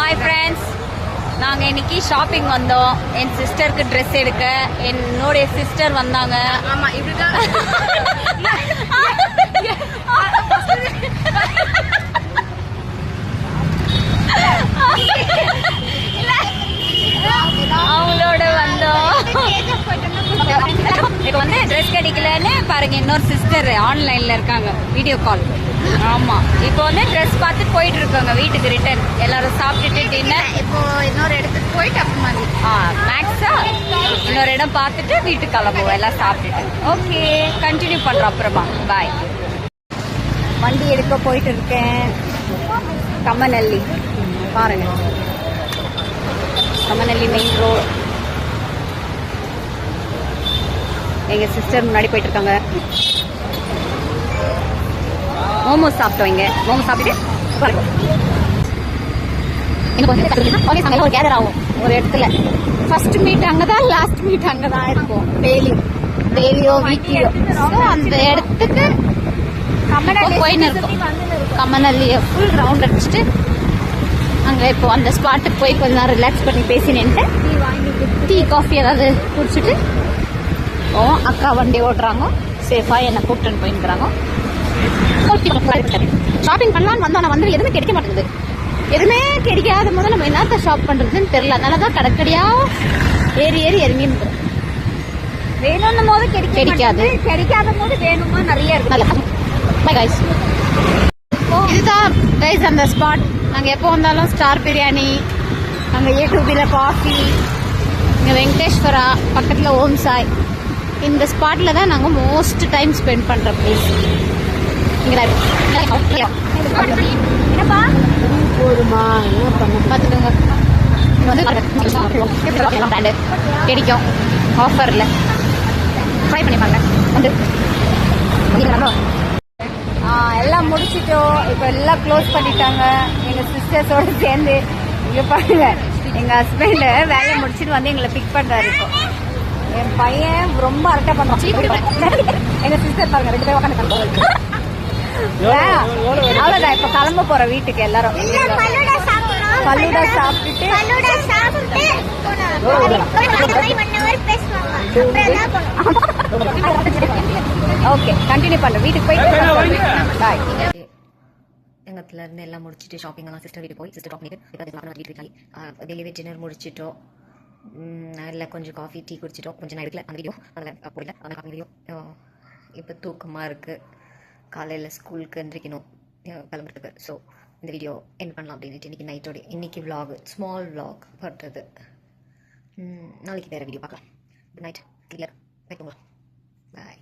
Hi friends, நாங்கள் இன்னைக்கு shopping வந்தோம். என் சிஸ்டருக்கு ட்ரெஸ் எடுக்க என்னுடைய சிஸ்டர் வந்தாங்க. ஆமா, இப்படிதான் அவங்களோட வந்தோம். இப்போ வந்து ட்ரெஸ் கிடைக்கலன்னு பாருங்க, இன்னொரு சிஸ்டர் ஆன்லைன்ல இருக்காங்க, வீடியோ கால். ஆமா, இப்போ வந்து ட்ரெஸ் பார்த்து போயிட்டு இருக்கோங்க வீட்டுக்கு ரிட்டர்ன். எல்லாரும் சாப்பிட்டுட்டு டின்னர் இப்போ இன்னொரு இடத்துக்கு போயிட்டு அப்புறமா மேக்ஸா இன்னொரு இடம் பார்த்துட்டு வீட்டுக்கு கிளம்புவோம் எல்லாம் சாப்பிட்டுட்டு. ஓகே, கண்டினியூ பண்றோம் அப்புறமா. பாய். வண்டி எடுக்க போயிட்டு இருக்கேன். கம்மநல்லி பாருங்க, கம்மநல்லி மெயின் ரோடு. எங்க சிஸ்டர் முன்னாடி போயிட்டு இருக்காங்க. மோமோஸ் சாப்பிட்டோம். இங்க மோமோஸ் சாப்பிட்டுட்டு ஒரு கேதர் ஆகும் ஒரு இடத்துல. ஃபர்ஸ்ட் மீட் அங்கதான், லாஸ்ட் மீட் அங்கதான் இருக்கும். டெய்லியோ வீக்லியோ அந்த இடத்துக்கு போயின்னு இருக்கும். கம்மநல்லியை ஃபுல் ரவுண்ட் அடிச்சுட்டு அங்கே இப்போ அந்த ஸ்பாட்டுக்கு போய் கொஞ்ச நேரம் ரிலாக்ஸ் பண்ணி பேசினேன்ட்டு டீ காஃபி ஏதாவது குடிச்சிட்டு போவோம். அக்கா வண்டி ஓட்டுறாங்க, சேஃபாக என்னை கூப்பிட்டுன்னு போயின்னுக்குறாங்க. ஷாப்பிங் பண்ணலான்னு வந்தோம். நான் வந்து எதுவுமே கிடைக்க மாட்டேங்குது. எதுவுமே கிடைக்காத போது நம்ம என்னத்த ஷாப் பண்ணுறதுன்னு தெரியல. அதனால தான் கடைக்கடியா ஏறி இறங்கின்னு வேணும்னும் போது கிடைக்காது, கிடைக்காத போது வேணுமோ நிறைய இருக்கு. இதுதான் கைஸ் அந்த ஸ்பாட். நாங்கள் எப்போ வந்தாலும் ஸ்டார் பிரியாணி, அங்கே ஏ2பில காஃபி, இங்கே வெங்கடேஸ்வரா, பக்கத்தில் ஓம் சாய், இந்த ஸ்பாட்டில் தான் நாங்கள் மோஸ்ட் டைம் ஸ்பெண்ட் பண்ணுற பிளேஸ். இங்கே என்னப்பா போதுமா என்ன பண்ண பார்த்துக்கோங்க. வந்து கிடைக்கும் ஆஃபரில். ட்ரை பண்ணி பாருங்க. வந்து எல்லாம் முடிச்சிட்டோம். இப்போ எல்லாம் க்ளோஸ் பண்ணிட்டாங்க எங்கள் சிஸ்டர்ஸோடு சேர்ந்து. இங்கே பாருங்க, எங்கள் ஹஸ்பண்ட் வேலையை முடிச்சுட்டு வந்து எங்களை பிக் பண்ணுறாரு. இப்போ என் பையன் ரொம்ப அரட்டை பண்ணுறான். எங்கள் சிஸ்டர் பாருங்க, 2 பேர் உட்காந்து அவ்வளோதான். இப்போ கிளம்ப போகிறோம் வீட்டுக்கு. எல்லாரும் பல்லூடா சாப்பிட்டுட்டு ஓகே கண்டினியூ பண்ணுறோம். வீட்டுக்கு போயிட்டு பாய். எங்கத்துல இருந்து எல்லாம் முடிச்சுட்டு ஷாப்பிங் எல்லாம் சிஸ்டர் வீட்டுக்கு போய் சிஸ்டர் டாப் பண்ணிட்டு வீட்டுக்கு டெலிவரி டின்னர் முடிச்சிட்டோம். இல்லை கொஞ்சம் காஃபி டீ குடிச்சிட்டோம். கொஞ்சம் நான் எடுக்கல அந்த வீடியோ, அதில் போடல அந்த காஃபி வீடியோ. இப்போ தூக்கமாக இருக்குது. காலையில் ஸ்கூலுக்கு எந்திரிக்கணும் கிளம்புறதுக்கு. ஸோ இந்த வீடியோ என் பண்ணலாம் அப்படின்ட்டு இன்றைக்கி நைட்டோட இன்றைக்கி விலாக், ஸ்மால் விலாக் பண்ணுறது. நாளைக்கு வேறு வீடியோ பார்க்கலாம். குட் நைட், கிளியர், பாய்.